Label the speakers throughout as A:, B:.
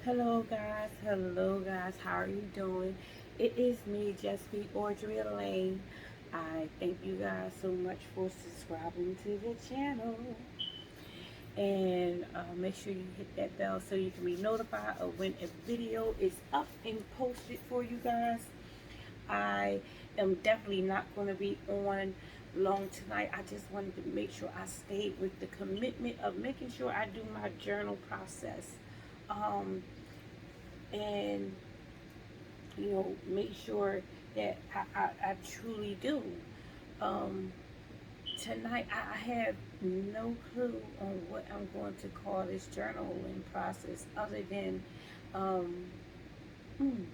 A: Hello guys, how are you doing? It is me, Jessica Audrey Lane. I thank you guys so much for subscribing to the channel. And make sure you hit that bell so you can be notified of when a video is up and posted for you guys. I am definitely not going to be on long tonight. I just wanted to make sure I stayed with the commitment of making sure I do my journal process. Um, and make sure that I truly do. Um, Tonight, I have no clue on what I'm going to call this journaling process other than, um, hmm,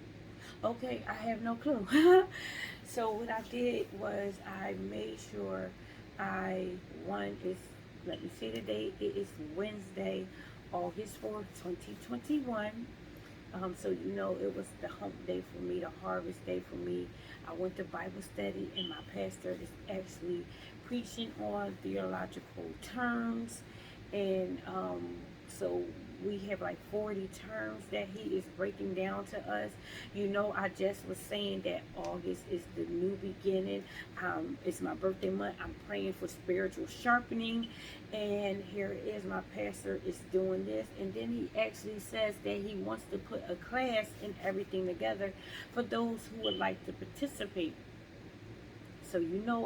A: okay, I have no clue. So, what I did was I made sure one is, let me see the date, it is Wednesday, August 4th, 2021. So it was the hump day for me, the harvest day for me. I went to Bible study, and my pastor is actually preaching on theological terms, and so we have like 40 terms that he is breaking down to us. I just was saying that August is the new beginning. It's my birthday month. I'm praying for spiritual sharpening, and here it is, my pastor is doing this, and then he actually says that he wants to put a class and everything together for those who would like to participate. So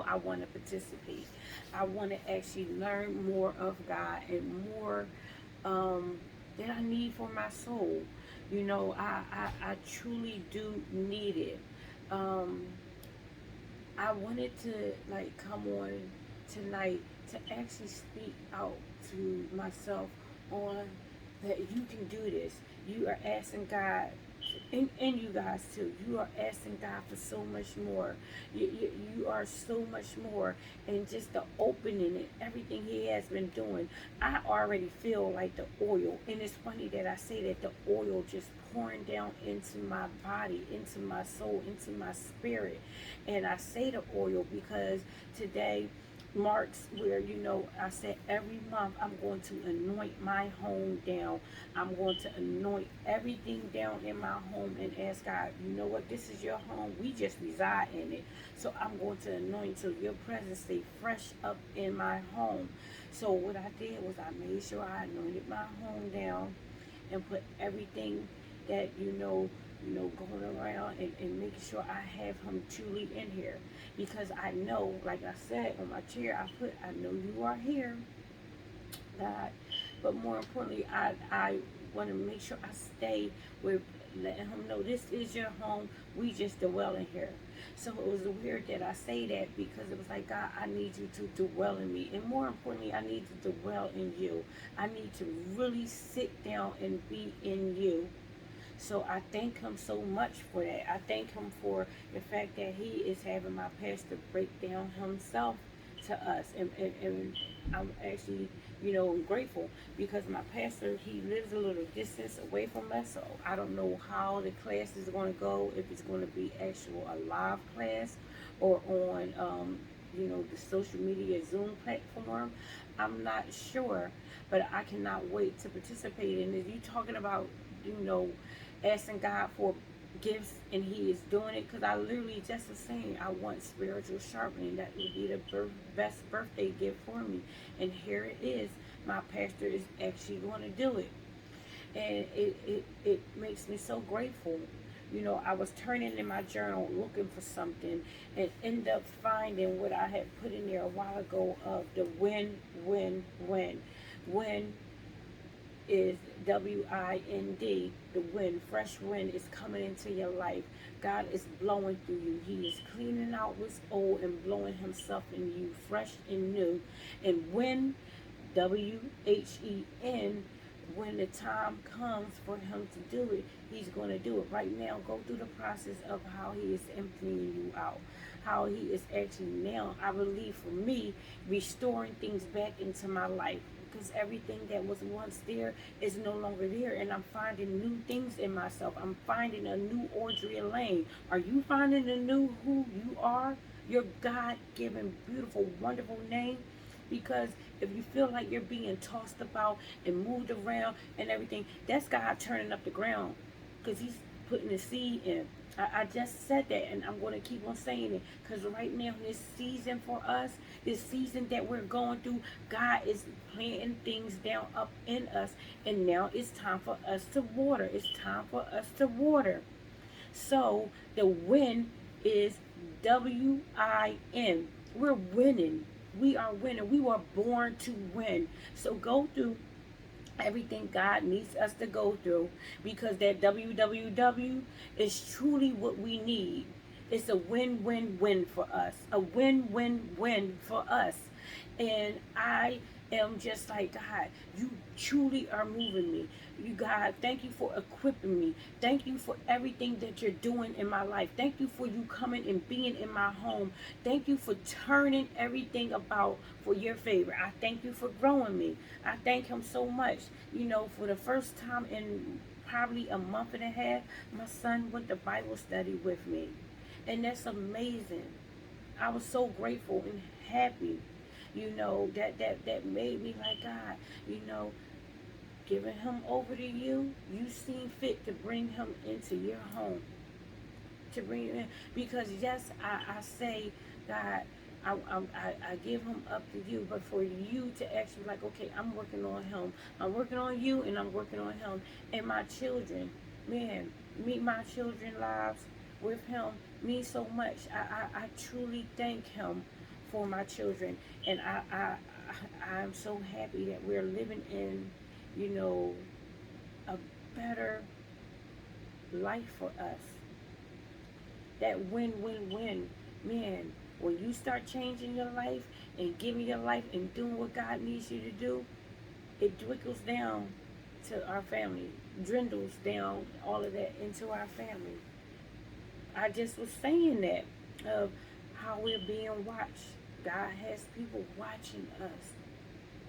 A: I want to participate. I want to actually learn more of God and more um, that I need for my soul. I truly do need it. um, I wanted to like come on tonight to actually speak out to myself on that you can do this. You are asking God, and you guys too. You are asking God for so much more. You are so much more, and just the opening and everything He has been doing. I already feel like the oil, and it's funny that I say that the oil just pouring down into my body, into my soul, into my spirit. And I say the oil because today marks where I said every month I'm going to anoint my home down. I'm going to anoint everything down in my home and ask God, you know what, this is your home, we just reside in it, so I'm going to anoint so your presence stay fresh up in my home. So what I did was I made sure I anointed my home down and put everything that going around, and making sure I have him truly in here, because I know, like I said on my chair, I know you are here, God. But more importantly, I want to make sure I stay with letting him know this is your home. We just dwell in here. So it was weird that I say that, because it was like, God, I need you to dwell in me. And more importantly, I need to dwell in you. I need to really sit down and be in you. So I thank him so much for that. I thank him for the fact that he is having my pastor break down himself to us. And I'm actually, grateful, because my pastor, he lives a little distance away from us. So I don't know how the class is going to go, if it's going to be actual a live class or on, the social media Zoom platform. I'm not sure, but I cannot wait to participate. And if you're talking about, you know, asking God for gifts, and He is doing it, because I literally just was saying I want spiritual sharpening. That would be the best birthday gift for me, and here it is. My pastor is actually going to do it, and it makes me so grateful. I was turning in my journal looking for something, and end up finding what I had put in there a while ago of the win, win, win. Win is WIND, the wind. Fresh wind is coming into your life. God is blowing through you. He is cleaning out what's old and blowing Himself in you, fresh and new. And when, WHEN, when the time comes for Him to do it, He's going to do it. Right now, go through the process of how He is emptying you out. How He is actually now, I believe for me, restoring things back into my life, because everything that was once there is no longer there, and I'm finding new things in myself. I'm finding a new Audrey Lane. Are you finding a new who you are? Your God-given, beautiful, wonderful name. Because if you feel like you're being tossed about and moved around and everything, that's God turning up the ground, because he's putting the seed in. I just said that, and I'm going to keep on saying it, because right now, this season for us, this season that we're going through, God is planting things down up in us, and now it's time for us to water. It's time for us to water. So the win is WIN. We're winning. We are winning. We were born to win. So go through everything God needs us to go through, because that WWW is truly what we need. It's a win-win-win for us. A win-win-win for us. And I am just like, God, you truly are moving me. You, God, thank you for equipping me. Thank you for everything that you're doing in my life. Thank you for you coming and being in my home. Thank you for turning everything about for your favor. I thank you for growing me. I thank him so much. You know, for the first time in probably a month and a half, my son went to Bible study with me. And that's amazing. I was so grateful and happy. You know, that made me like, God, you know, giving him over to you. You seem fit to bring him into your home. To bring him in. Because yes, I say, God, I give him up to you, but for you to actually like, okay, I'm working on him. I'm working on you, and I'm working on him. And my children, man, meet my children lives with him means so much. I truly thank him for my children. And I'm so happy that we're living in, you know, a better life for us. That win-win-win. Man, when you start changing your life and giving your life and doing what God needs you to do, it dwindles down to our family, dwindles down all of that into our family. I just was saying that of how we're being watched. God has people watching us.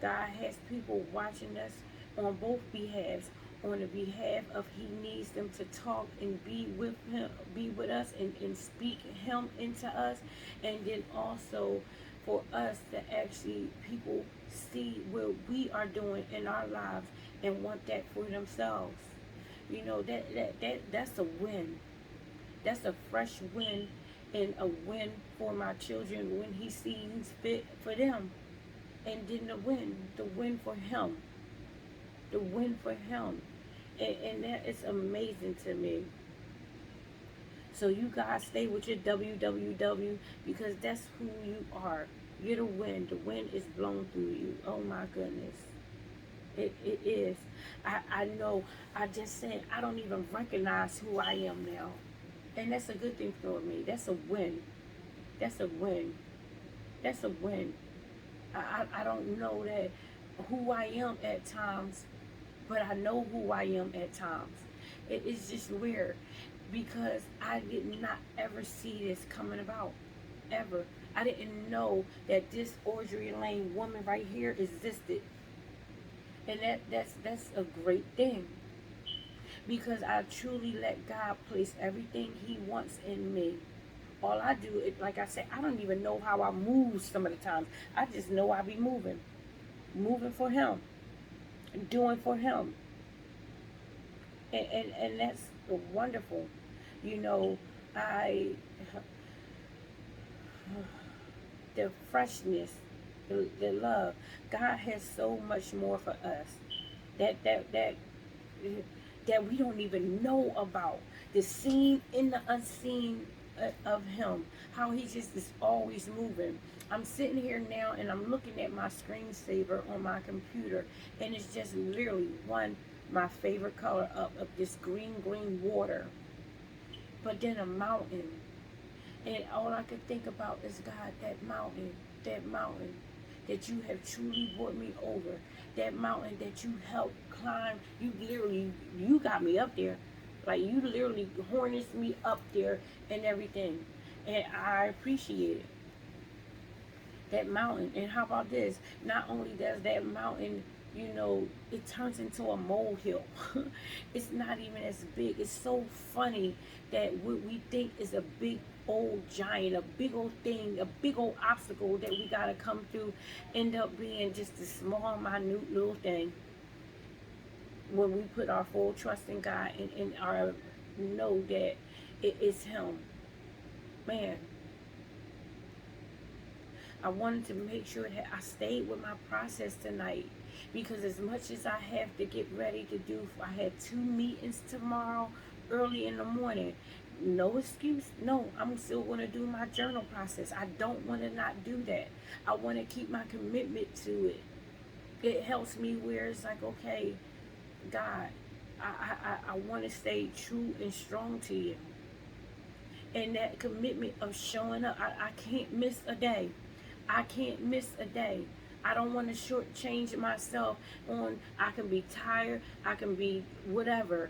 A: God has people watching us on both behalves. On the behalf of he needs them to talk and be with him, be with us, and speak him into us. And then also for us to actually people see what we are doing in our lives and want that for themselves. You know, that's a win. That's a fresh win, and a win for my children when he sees fit for them. And then the win for him, the win for him. And that is amazing to me. So you guys stay with your WWW, because that's who you are. You're the wind. The wind is blown through you. Oh my goodness. It is. I know. I just said I don't even recognize who I am now. And that's a good thing for me. That's a win. That's a win. That's a win. I don't know that who I am at times, but I know who I am at times. It's just weird, because I did not ever see this coming about, ever. I didn't know that this Audrey Lane woman right here existed, and that's a great thing, because I truly let God place everything he wants in me. All I do is, like I said, I don't even know how I move some of the times. I just know I be moving for him, doing for him. And that's wonderful. You know, the freshness, the love. God has so much more for us that that we don't even know about. The seen in the unseen of him, how he just is always moving. I'm sitting here now and I'm looking at my screensaver on my computer, and it's just literally my favorite color of this green water, but then a mountain. And all I could think about is, God, that mountain that you have truly brought me over, that mountain that you helped climb. You got me up there. Like, you literally harnessed me up there and everything. And I appreciate it. That mountain. And how about this? Not only does that mountain it turns into a molehill. It's not even as big. It's so funny that what we think is a big old giant, a big old thing, a big old obstacle that we got to come through, end up being just a small, minute little thing when we put our full trust in God and our know that it is Him. Man, I wanted to make sure that I stayed with my process tonight, because as much as I have to get ready to do, I had 2 meetings tomorrow early in the morning. No excuse. No, I'm still going to do my journal process. I don't want to not do that. I want to keep my commitment to it. It helps me where it's like, okay, God, I want to stay true and strong to you. And that commitment of showing up, I can't miss a day. I can't miss a day. I don't want to shortchange myself on, I can be tired, I can be whatever.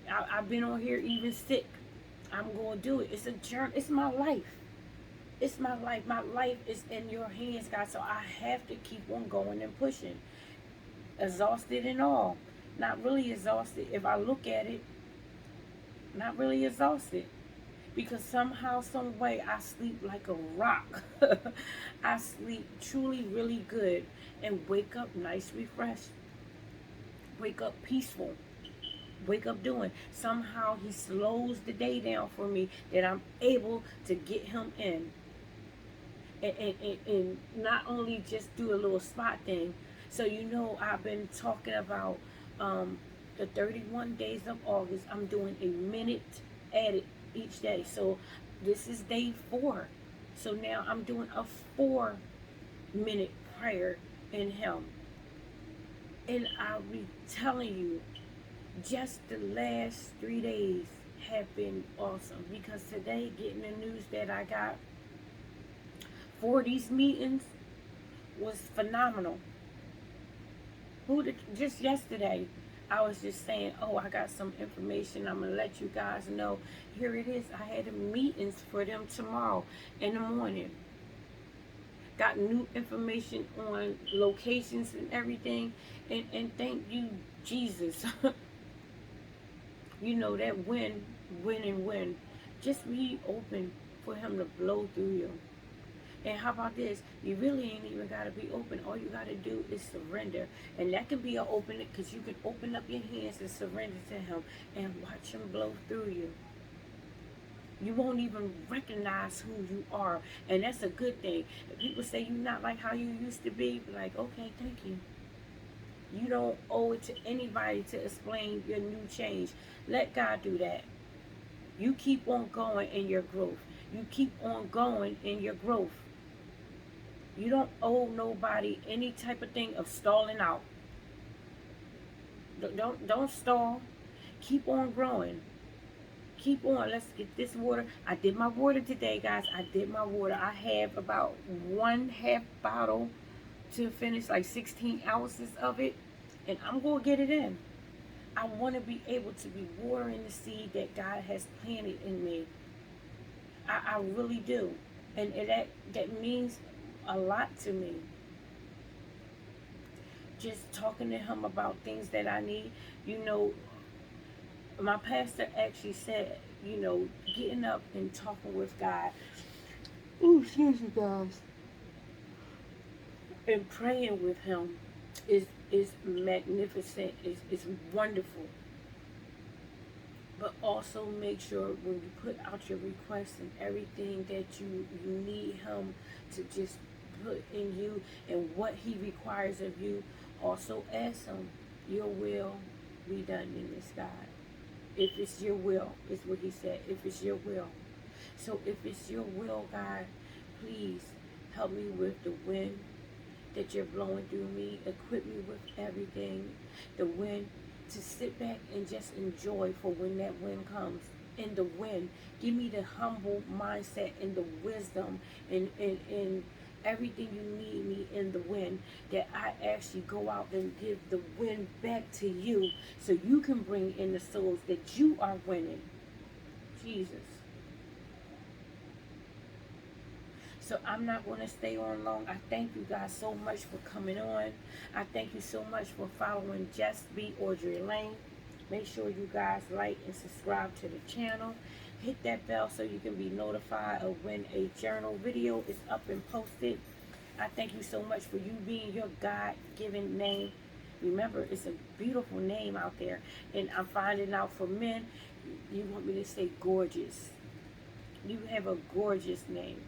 A: I've been on here even sick. I'm going to do it. It's a journey. It's my life. It's my life. My life is in your hands, God. So I have to keep on going and pushing. Exhausted and all. Not really exhausted. If I look at it, not really exhausted. Because somehow, some way, I sleep like a rock. I sleep truly really good and wake up nice, refreshed. Wake up peaceful. Wake up doing. Somehow he slows the day down for me that I'm able to get him in. And not only just do a little spot thing. So I've been talking about the 31 days of August. I'm doing a minute added each day. So this is day 4. So now I'm doing a 4-minute prayer in him. And I'll be telling you, just the last 3 days have been awesome, because today, getting the news that I got for these meetings was phenomenal. Just yesterday, I was just saying, oh, I got some information, I'm going to let you guys know. Here it is. I had meetings for them tomorrow in the morning. Got new information on locations and everything. And thank you, Jesus. That win. Just be open for him to blow through you. And how about this? You really ain't even got to be open. All you got to do is surrender. And that can be an opening, because you can open up your hands and surrender to him and watch him blow through you. You won't even recognize who you are. And that's a good thing. If people say you're not like how you used to be like, okay, thank you. You don't owe it to anybody to explain your new change. Let God do that. You keep on going in your growth. You keep on going in your growth. You don't owe nobody any type of thing of stalling out. Don't stall. Keep on growing. Keep on. Let's get this water. I did my water today, guys. I did my water. I have about 1/2 bottle to finish, like 16 ounces of it. And I'm going to get it in. I want to be able to be watering the seed that God has planted in me. I really do. And that means a lot to me. Just talking to him about things that I need. My pastor actually said, getting up and talking with God. Ooh, excuse me, guys. And praying with him is magnificent. It's wonderful. But also make sure when you put out your requests and everything that you need him to just put in you and what he requires of you, also ask him, your will be done in this, God. If it's your will, is what he said. If it's your will. So if it's your will, God, please help me with the wind that you're blowing through me. Equip me with everything. The wind to sit back and just enjoy for when that wind comes. In the wind, give me the humble mindset and the wisdom and everything you need me in the wind, that I actually go out and give the wind back to you so you can bring in the souls that you are winning. Jesus. So I'm not going to stay on long. I thank you guys so much for coming on. I thank you so much for following Just Be Audrey Lane. Make sure you guys like and subscribe to the channel. Hit that bell so you can be notified of when a journal video is up and posted. I thank you so much for you being your God-given name. Remember, it's a beautiful name out there. And I'm finding out for men, you want me to say gorgeous. You have a gorgeous name.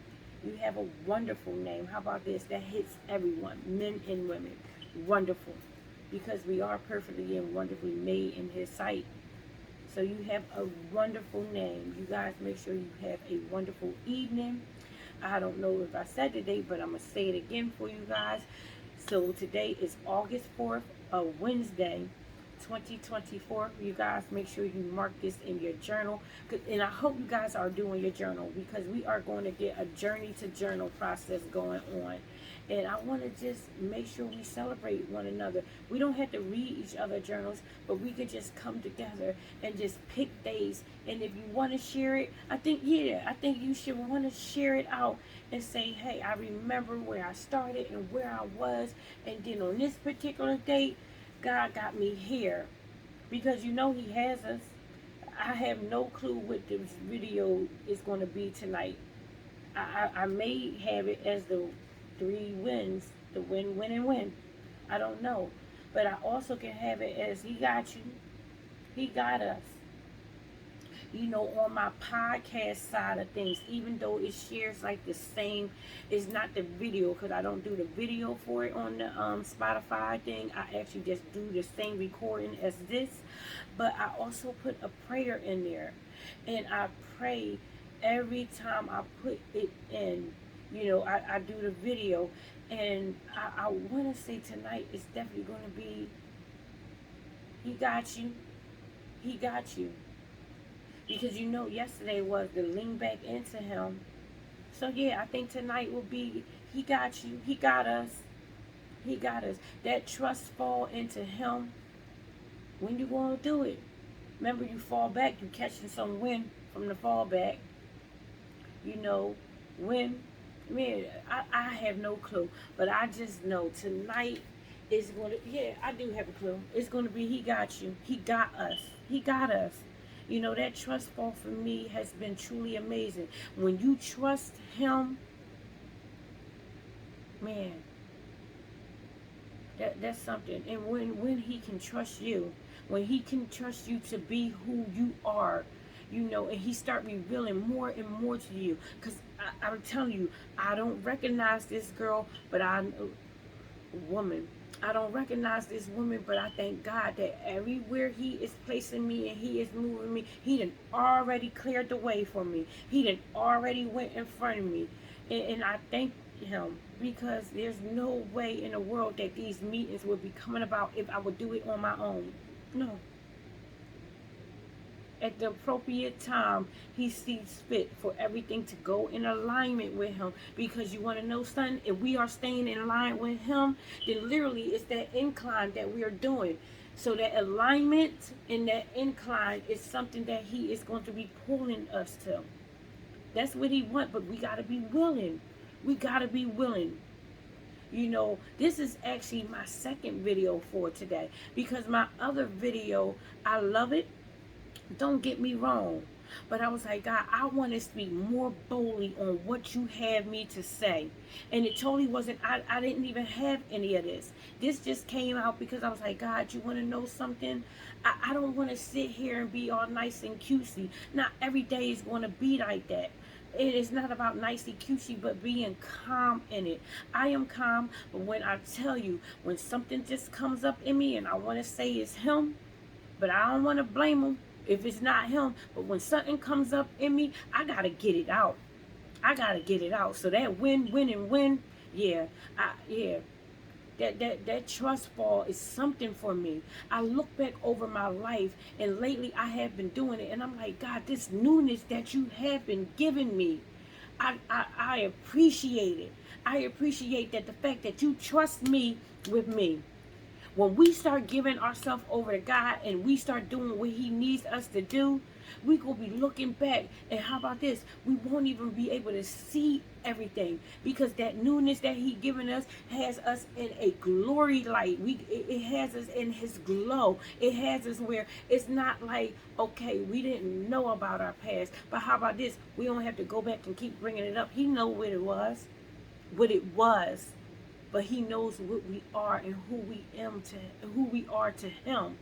A: You have a wonderful name. How about this? That hits everyone, men and women. Wonderful. Because we are perfectly and wonderfully made in His sight. So you have a wonderful name. You guys make sure you have a wonderful evening. I don't know if I said the date, but I'm going to say it again for you guys. So today is August 4th, a Wednesday, 2024. You guys make sure you mark this in your journal. And I hope you guys are doing your journal, because we are going to get a journey to journal process going on. And I want to just make sure we celebrate one another. We don't have to read each other journals, but we can just come together and just pick days. And if you want to share it, I think you should want to share it out and say, hey, I remember where I started and where I was. And then on this particular date, God got me here. Because you know He has us. I have no clue what this video is going to be tonight. I may have it as the 3 wins, the win, win, and win. I don't know. But I also can have it as He got you. He got us. You know, on my podcast side of things, even though it shares like the same, it's not the video, because I don't do the video for it on the Spotify thing. I actually just do the same recording as this. But I also put a prayer in there. And I pray every time I put it in. You know, I do the video, and I want to say tonight is definitely going to be, He got you. He got you. Because you know, yesterday was the lean back into Him. So yeah, I think tonight will be, He got you. He got us. He got us. That trust fall into Him. When you going to do it? Remember, you fall back, you catching some wind from the fall back. You know, when... Man, I have no clue, but I just know tonight is going to, yeah, I do have a clue. It's going to be He got you. He got us. He got us. You know, that trust fall for me has been truly amazing. When you trust Him, man, that's something. And when He can trust you, when He can trust you to be who you are, you know, and He start revealing more and more to you. Because I'm telling you, I don't recognize this girl, but woman. I don't recognize this woman, but I thank God that everywhere He is placing me and He is moving me, He done already cleared the way for me. He done already went in front of me. And I thank Him, because there's no way in the world that these meetings would be coming about if I would do it on my own. No. At the appropriate time, He sees fit for everything to go in alignment with Him. Because you want to know something? If we are staying in line with Him, then literally it's that incline that we are doing. So that alignment and that incline is something that He is going to be pulling us to. That's what He wants, but we got to be willing. We got to be willing. You know, this is actually my second video for today. Because my other video, I love it. Don't get me wrong, but I was like, God, I want to speak more boldly on what you have me to say. And it totally wasn't, I didn't even have any of this. This just came out because I was like, God, you want to know something? I don't want to sit here and be all nice and cutesy. Not every day is going to be like that. It is not about nicey cutesy, but being calm in it. I am calm, but when I tell you, when something just comes up in me and I want to say it's Him, but I don't want to blame Him if it's not Him. But when something comes up in me, I got to get it out. I got to get it out. So that win, and win, yeah, that trust fall is something for me. I look back over my life, and lately I have been doing it, and I'm like, God, this newness that you have been giving me, I appreciate it. I appreciate that, the fact that you trust me with me. When we start giving ourselves over to God and we start doing what He needs us to do, we gonna be looking back, and how about this? We won't even be able to see everything, because that newness that He given us has us in a glory light. It has us in His glow. It has us where it's not like, okay, we didn't know about our past, but how about this? We don't have to go back and keep bringing it up. He know what it was, but He knows what we are and who we are to Him.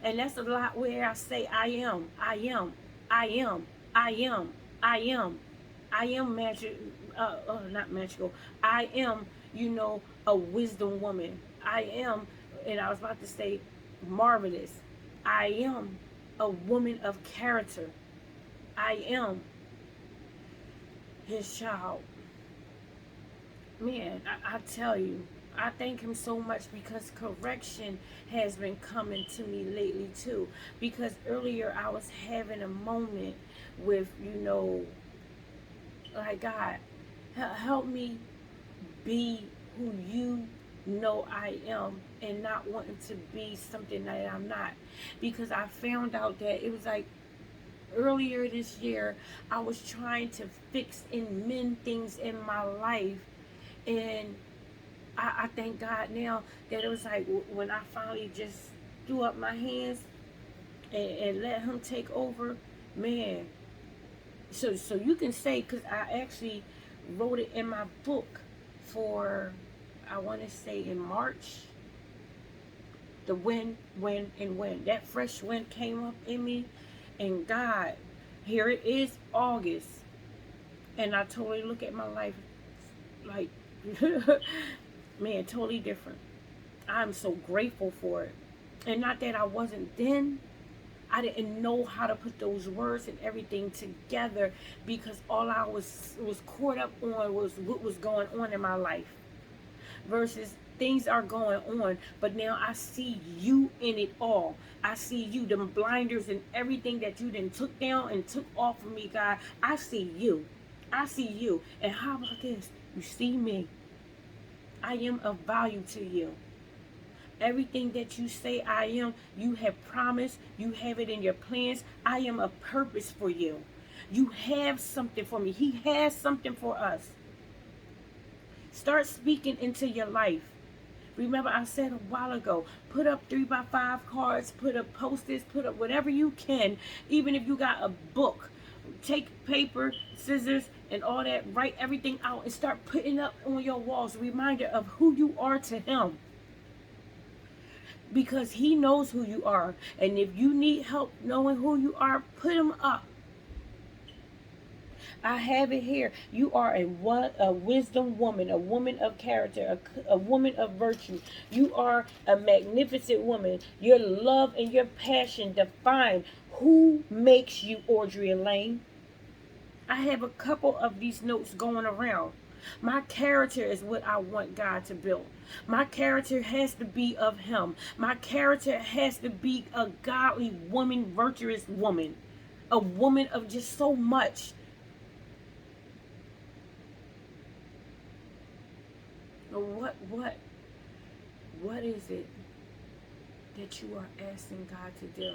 A: And that's a lot where I say I am, I am, I am, I am, I am, I am magic, not magical. I am, a wisdom woman. I am, and I was about to say marvelous. I am a woman of character. I am His child. Man, I tell you, I thank Him so much, because correction has been coming to me lately too. Because earlier I was having a moment with, like, God, help me be who You know I am, and not wanting to be something that I'm not. Because I found out that it was like earlier this year, I was trying to fix and mend things in my life. And I thank God now that it was like when I finally just threw up my hands and let Him take over, man. So you can say, because I actually wrote it in my book for, I want to say in March, the when, and when. That fresh wind came up in me, and God, here it is, August, and I totally look at my life like, man, totally different. I'm so grateful for it. And not that I wasn't then. I didn't know how to put those words and everything together, because all I was caught up on was what was going on in my life. Versus things are going on, but now I see You in it all. I see You, them blinders and everything that You then took down and took off of me, God. I see You. I see You. And how about this? You see me. I am of value to You. Everything that You say I am, You have promised. You have it in Your plans. I am a purpose for You. You have something for me. He has something for us. Start speaking into your life. Remember, I said a while ago, put up 3x5 cards, put up posters, put up whatever you can. Even if you got a book, take paper, scissors, and all that, write everything out and start putting up on your walls a reminder of who you are to Him. Because He knows who you are. And if you need help knowing who you are, put them up. I have it here. You are a wisdom woman, a woman of character, a woman of virtue. You are a magnificent woman. Your love and your passion define who makes you, Audrey Lane. I have a couple of these notes going around. My character is what I want God to build. My character has to be of Him. My character has to be a godly woman, virtuous woman, a woman of just so much. What is it that you are asking God to do?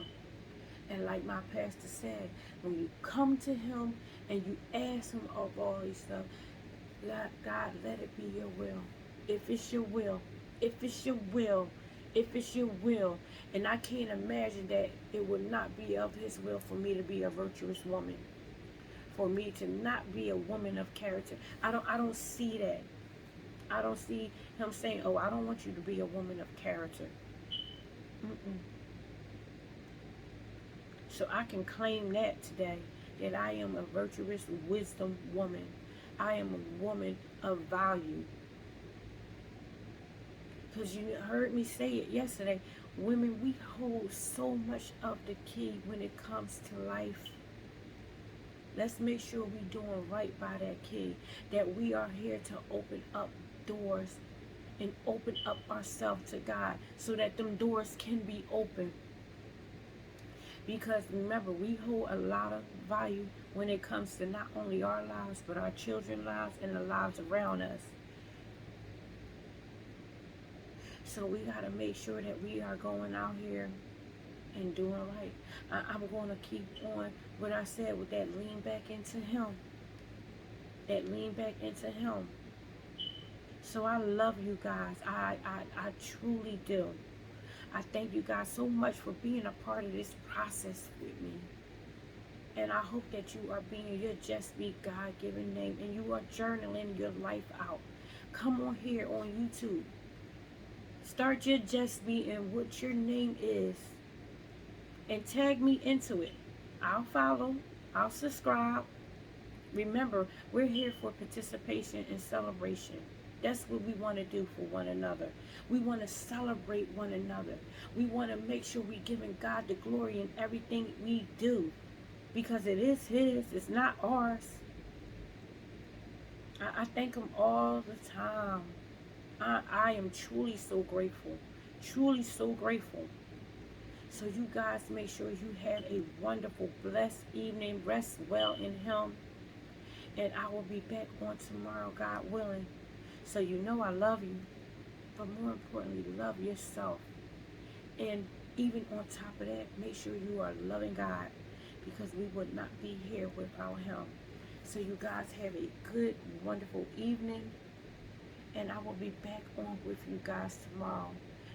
A: And like my pastor said, when you come to Him and you ask Him of all these stuff, God, let it be Your will. If it's Your will, if it's Your will, if it's Your will. And I can't imagine that it would not be of His will for me to be a virtuous woman, for me to not be a woman of character. I don't see that. I don't see Him saying, oh, I don't want you to be a woman of character. Mm-mm. So I can claim that today, that I am a virtuous wisdom woman. I am a woman of value. Because you heard me say it yesterday, women, we hold so much of the key when it comes to life. Let's make sure we're doing right by that key, that we are here to open up doors and open up ourselves to God so that them doors can be open. Because remember, we hold a lot of value when it comes to not only our lives, but our children's lives and the lives around us. So we got to make sure that we are going out here and doing right. I'm going to keep on what I said with that lean back into Him. That lean back into Him. So I love you guys. I truly do. I thank you guys so much for being a part of this process with me. And I hope that you are being your Just Be God-given name and you are journaling your life out. Come on here on YouTube. Start your Just Be and what your name is. And tag me into it. I'll follow. I'll subscribe. Remember, we're here for participation and celebration. That's what we want to do for one another. We want to celebrate one another. We want to make sure we're giving God the glory in everything we do. Because it is His. It's not ours. I thank Him all the time. I am truly so grateful. Truly so grateful. So you guys make sure you have a wonderful, blessed evening. Rest well in Him. And I will be back on tomorrow, God willing. So you know I love you. But more importantly, love yourself. And even on top of that, make sure you are loving God. Because we would not be here without Him. So you guys have a good, wonderful evening. And I will be back on with you guys tomorrow.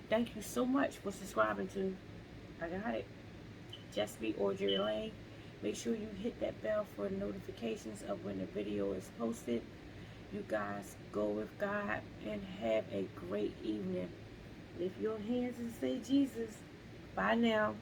A: Thank you so much for subscribing to, I got it, Just Be Audrey Lane. Make sure you hit that bell for notifications of when the video is posted. You guys go with God and have a great evening. Lift your hands and say Jesus. Bye now.